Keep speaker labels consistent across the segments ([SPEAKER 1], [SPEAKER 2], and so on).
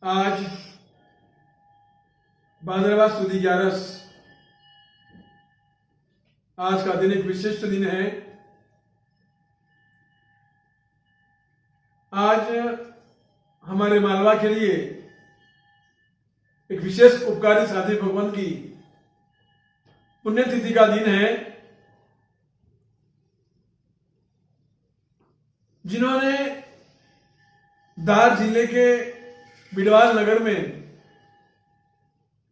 [SPEAKER 1] आज भाद्रवा सुदी 11। आज का दिन एक विशिष्ट दिन है। आज हमारे मालवा के लिए एक विशेष उपकारी साथी भगवान की पुण्यतिथि का दिन है, जिन्होंने धार जिले के बिडवाल नगर में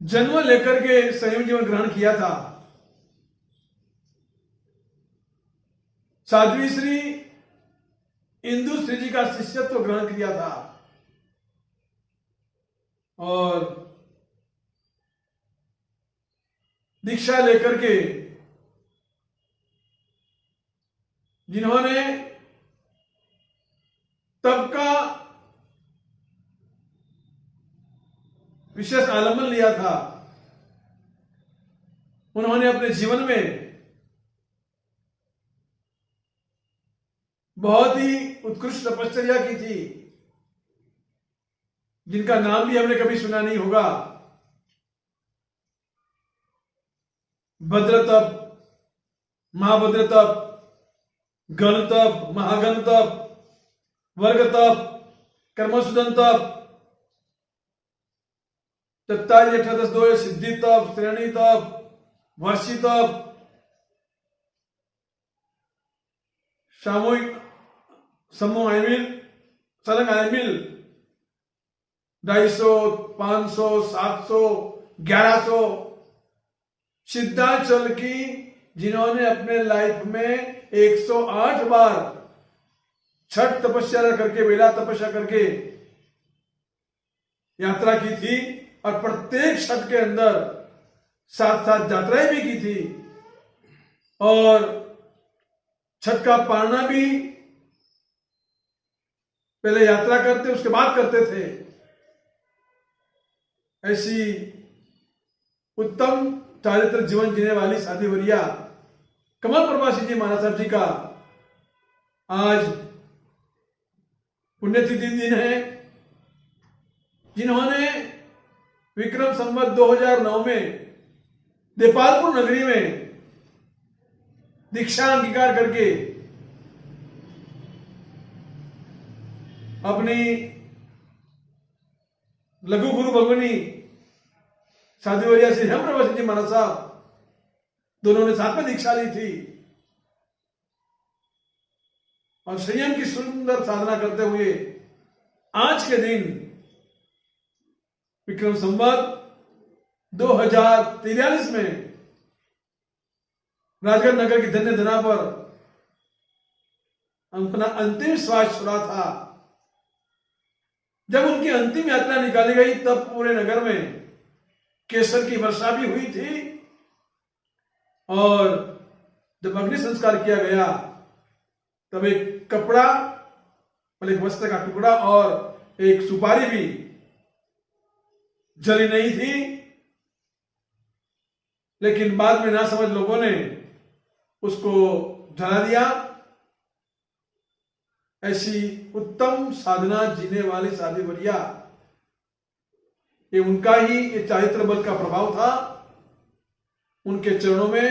[SPEAKER 1] जन्म लेकर के संयम जीवन ग्रहण किया था। साध्वी श्री इंदु श्री जी का शिष्यत्व ग्रहण किया था और दीक्षा लेकर के जिन्होंने तब का विशेष आलम्बन लिया था, उन्होंने अपने जीवन में बहुत ही उत्कृष्ट तपश्चर्या की थी, जिनका नाम भी हमने कभी सुना नहीं होगा। भद्र तप, महाभद्र तप, गण तप, महागण तप, वर्ग तप, कर्मसुदन तप, 43-18-10 सिद्धि तप, श्रेणी तप, वर्षी तप, सामूहिक समूह आयमिल, सलंग आयमिल, 250, 500, 700, 1100 सिद्धाचल की, जिन्होंने अपने लाइफ में 108 बार छठ तपस्या करके, बेला तपस्या करके यात्रा की थी और प्रत्येक छठ के अंदर साथ साथ यात्राएं भी की थी और छठ का पारना भी पहले यात्रा करते उसके बाद करते थे। ऐसी उत्तम चारित्र जीवन जीने वाली साधी वरिया कमल प्रभासी जी महाराज साहब जी का आज पुण्यतिथि दिन है, जिन्होंने विक्रम संवत 2009 में देपालपुर नगरी में दीक्षा अंगीकार करके अपनी लघु गुरु भगवनी साध्वी वरिया श्री हेम प्रभासी जी महाराज साहब दोनों ने साथ में दीक्षा ली थी और संयम की सुंदर साधना करते हुए आज के दिन विक्रम संवत 2043 में राजगढ़ नगर की धन्य धरा पर अपना अंतिम श्वास छोड़ा था। जब उनकी अंतिम यात्रा निकाली गई तब पूरे नगर में केसर की वर्षा भी हुई थी और जब अग्नि संस्कार किया गया तब एक कपड़ा और एक वस्त्र का टुकड़ा और एक सुपारी भी जली नहीं थी, लेकिन बाद में नासमझ लोगों ने उसको जला दिया। ऐसी उत्तम साधना जीने वाली साधी वरिया, ये उनका ही ये चारित्र बल का प्रभाव था। उनके चरणों में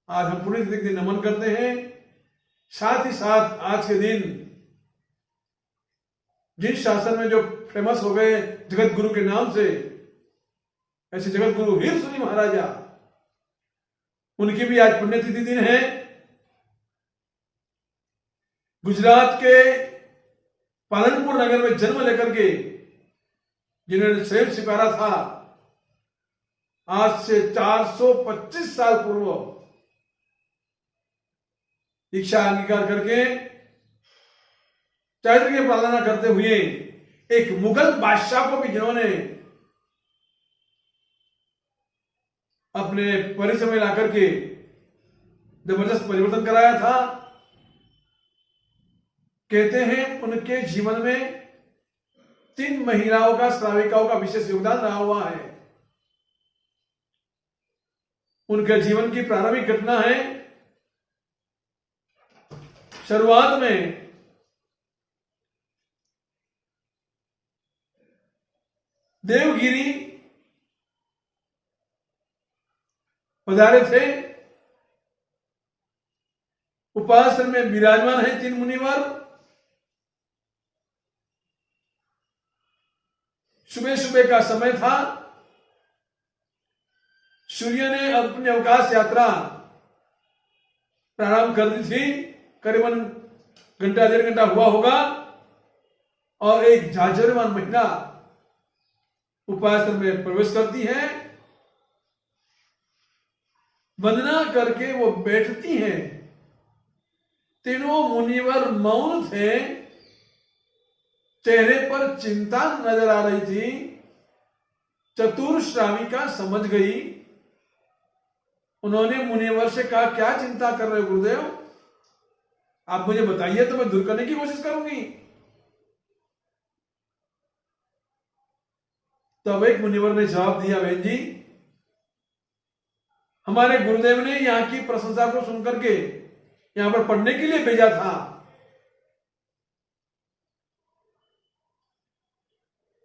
[SPEAKER 1] आज हम पूरी तरीके से नमन करते हैं। साथ ही साथ आज के दिन जिन शासन में जो फेमस हो गए जगत गुरु के नाम से, ऐसे जगत गुरु हीर सुनी महाराजा, उनकी भी आज पुण्यतिथि दिन है। गुजरात के पालनपुर नगर में जन्म लेकर के जिन्होंने स्वयं स्वीकारा था, आज से 425 साल पूर्व दीक्षा अंगीकार करके चारित्र की पालना करते हुए एक मुगल बादशाह को भी जिन्होंने अपने परिसर में लाकर के जबरदस्त परिवर्तन कराया था। कहते हैं उनके जीवन में 3 महिलाओं का, श्राविकाओं का विशेष योगदान रहा हुआ है। उनके जीवन की प्रारंभिक घटना है, शुरुआत में देवगिरी पधारे थे। उपाश्रम में विराजमान है 3 मुनिवर। सुबह सुबह का समय था। सूर्य ने अपनी अवकाश यात्रा प्रारंभ कर दी थी। करीबन घंटा 1.5 घंटा हुआ होगा और एक झाझरवान महिला उपाश्रम में प्रवेश करती है। वंदना करके वो बैठती हैं। तीनों मुनिवर मौन थे। चेहरे पर चिंता नजर आ रही थी। चतुर श्राविका समझ गई। उन्होंने मुनिवर से कहा, क्या चिंता कर रहे हो गुरुदेव? आप मुझे बताइए तो मैं दूर करने की कोशिश करूंगी। तब एक मुनिवर ने जवाब दिया, बहन जी, हमारे गुरुदेव ने यहां की प्रशंसा को सुनकर के यहां पर पढ़ने के लिए भेजा था।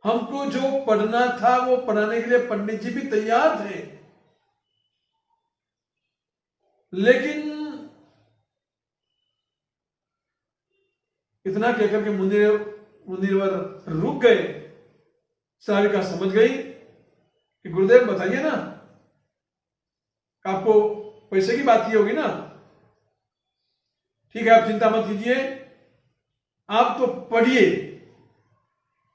[SPEAKER 1] हमको जो पढ़ना था वो पढ़ाने के लिए पंडित जी भी तैयार थे, लेकिन इतना कहकर के मुनिवर रुक गए। श्राविका समझ गई कि गुरुदेव बताइए ना, आपको पैसे की बात की होगी ना। ठीक है, आप चिंता मत कीजिए, आप तो पढ़िए,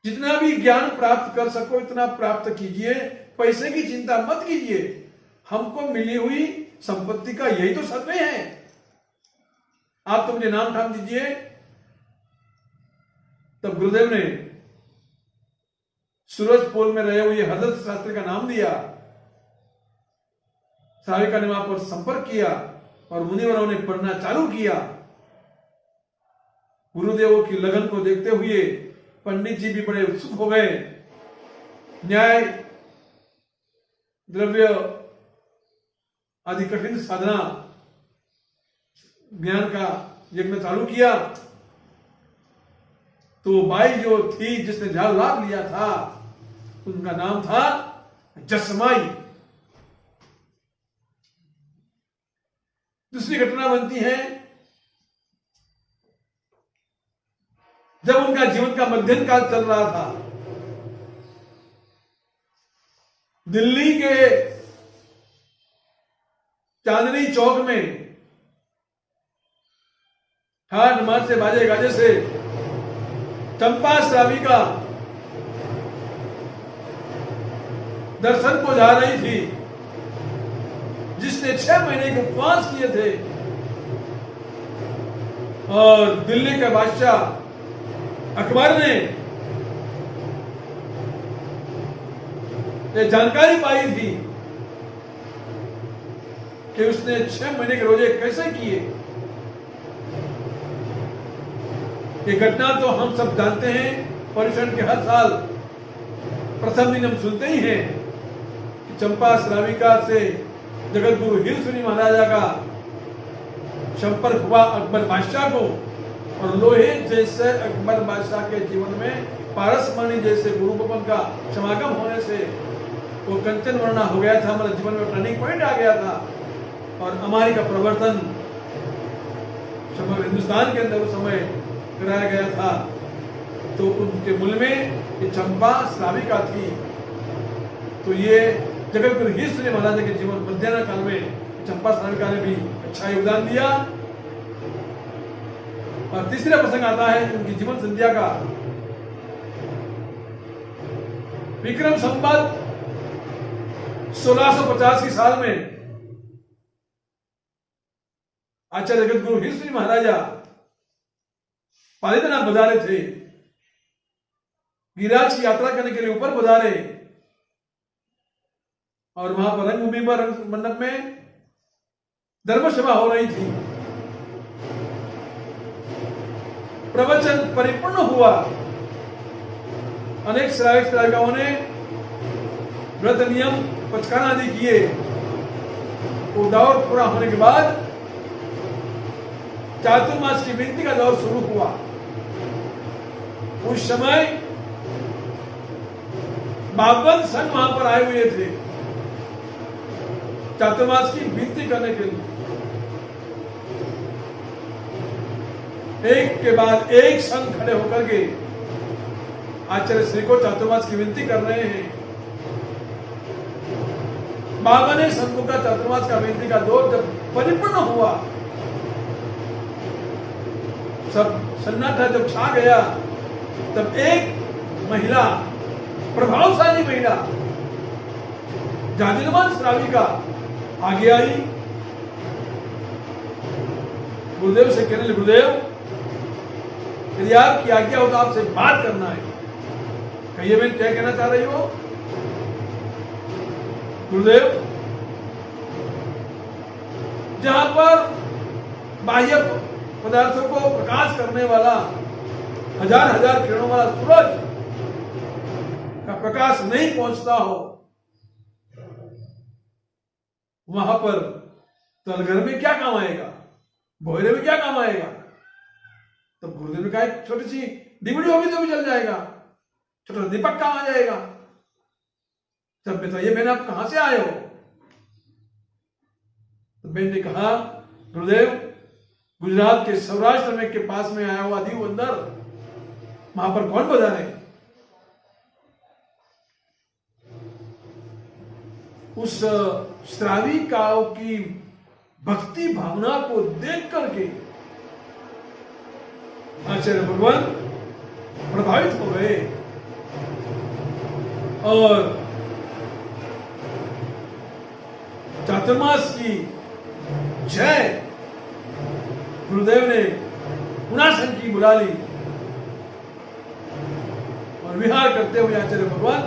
[SPEAKER 1] जितना भी ज्ञान प्राप्त कर सको इतना प्राप्त कीजिए, पैसे की चिंता मत कीजिए। हमको मिली हुई संपत्ति का यही तो सत्य है। आप तो मुझे नाम ठाम दीजिए। तब गुरुदेव ने सूरजपोल में रहे हुए हरदत्त शास्त्री का नाम दिया। श्राविका ने वहां पर संपर्क किया और मुनिवरों ने पढ़ना चालू किया। गुरुदेवों की लगन को देखते हुए पंडित जी भी बड़े उत्सुक हो गए। न्याय, द्रव्य आदि कठिन साधना ज्ञान का यज्ञ चालू किया। तो बाई जो थी जिसने जहां लाभ लिया था, उनका नाम था जसमाई। दूसरी घटना बनती है, जब उनका जीवन का मध्यम काल चल रहा था, दिल्ली के चांदनी चौक में ठाठ मार से बाजे गाजे से चंपा श्राविका दर्शन को जा रही थी, जिसने 6 महीने के उपवास किए थे। और दिल्ली के बादशाह अकबर ने ये जानकारी पाई थी कि उसने 6 महीने के रोजे कैसे किए। ये घटना तो हम सब जानते हैं। पर्युषण के हर साल प्रथम दिन हम सुनते ही हैं कि चंपा श्राविका से जगत गुरु हिरसुनी महाराजा का संपर्क हुआ अकबर बादशाह को। और लोहे जैसे अकबर बादशाह के जीवन में पारसमणि जैसे गुरु भवन का समागम होने से वो कंचन वर्णा हो गया था। हमारे जीवन में टर्निंग पॉइंट आ गया था और अमारी का प्रवर्तन समग्र हिंदुस्तान के अंदर उस समय कराया गया था। तो उनके मूल में ये चंपा श्राविका थी। तो ये जगत गुरु हिरसुनी महाराजा के जीवन मध्यान्ह काल में चंपा श्राविका ने भी अच्छा योगदान दिया। और तीसरा प्रसंग आता है उनकी जीवन संध्या का। विक्रम संवत 1650 की साल में आचार्य जगत गुरु हिरसुनी महाराजा पालितना पधारे थे। गिरिराज की यात्रा करने के लिए ऊपर पधारे और वहां पर रंगभूमि पर मंडप में धर्मसभा हो रही थी। प्रवचन परिपूर्ण हुआ। अनेक श्रावक श्राविकाओं ने व्रत नियम पचकाना आदि किए। वो दौर पूरा होने के बाद चातुर्मास की विनती का दौर शुरू हुआ। उस समय भागवत संघ वहां पर आए हुए थे चातुर्मास की विनती करने के लिए। एक के बाद एक संघ खड़े होकर के आचार्य श्री को चातुर्मास की विनती कर रहे हैं। बाबा ने संतों का चातुर्मास का विनती का दौर जब परिपूर्ण हुआ, सब सन्नाटा जब छा गया, तब एक महिला, प्रभावशाली महिला, जातिलमान श्राविका आगे आई। गुरुदेव से कहने लगे, गुरुदेव यदि आपकी आज्ञा हो तो आपसे बात करना है। कहिए मैं क्या कहना चाह रही हो? गुरुदेव, जहां पर बाह्य पदार्थों को प्रकाश करने वाला हजार हजार किरणों वाला सूरज का प्रकाश नहीं पहुंचता हो, वहां पर तलघर में क्या काम आएगा, बोहरे में क्या काम आएगा? तो गुरुदेव ने कहा एक छोटी सी डिबड़ी होगी तो भी चल जाएगा, छोटा दीपक काम आ जाएगा। तब बताइए बहन आप कहां से आए हो? तो बहन ने कहा, गुरुदेव गुजरात के सौराष्ट्र में के पास में आया हुआ दीव अंदर, वहां पर कौन बजाने? उस श्राविकाओं की भक्ति भावना को देख करके आचार्य भगवान प्रभावित हो गए और चातुर्मास की जय गुरुदेव ने पुनासन की बुला ली और विहार करते हुए आचार्य भगवान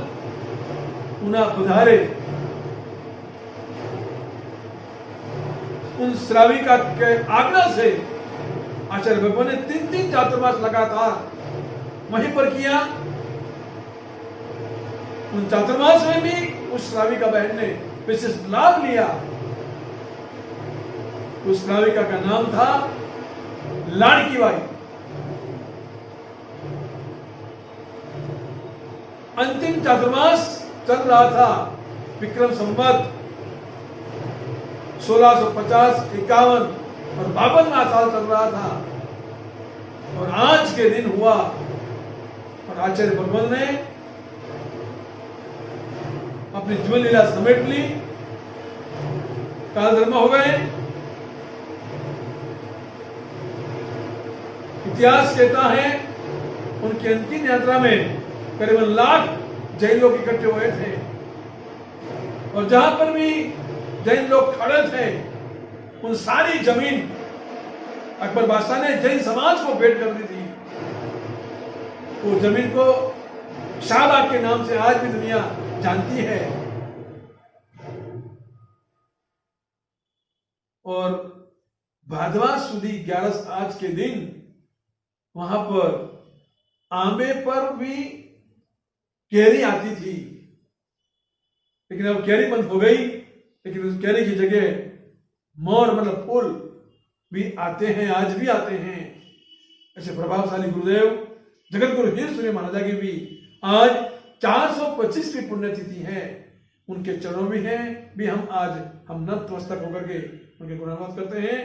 [SPEAKER 1] पुनः पधारे। उन श्राविका के आज्ञा से आचार्य भगवान ने 3 चातुर्मास लगातार वहीं पर किया। उन चातुर्मास में भी उस श्राविका बहन ने विशेष लाभ लिया। उस श्राविका का नाम था लाड़की बाई। अंतिम चातुर्मास चल रहा था, विक्रम संवत 1650, 51 और 52वां साल चल रहा था और आज के दिन हुआ और आचार्य भगवान ने अपनी जीवन लीला समेट ली, काल धर्म हो गए। इतिहास कहता है उनकी अंतिम यात्रा में करीबन लाख जैन लोग इकट्ठे हुए थे और जहां पर भी जैन लोग खड़े थे उन सारी जमीन अकबर बादशाह ने जैन समाज को भेंट कर दी थी। वो जमीन को शाहबाग के नाम से आज भी दुनिया जानती है। और भादवा सुदी 11 आज के दिन वहां पर आंबे पर भी कैरी आती थी, लेकिन अब कैरी बंद हो गई। लेकिन उस कैरी की जगह मोर मतलब फूल भी आते हैं, आज भी आते हैं। ऐसे प्रभावशाली गुरुदेव जगत गुरु हीर सूर्य महाराज की भी आज 425 की पुण्यतिथि है। उनके चरणों में है भी हम आज हम नतमस्तक होकर के उनके गुणानुवाद करते हैं।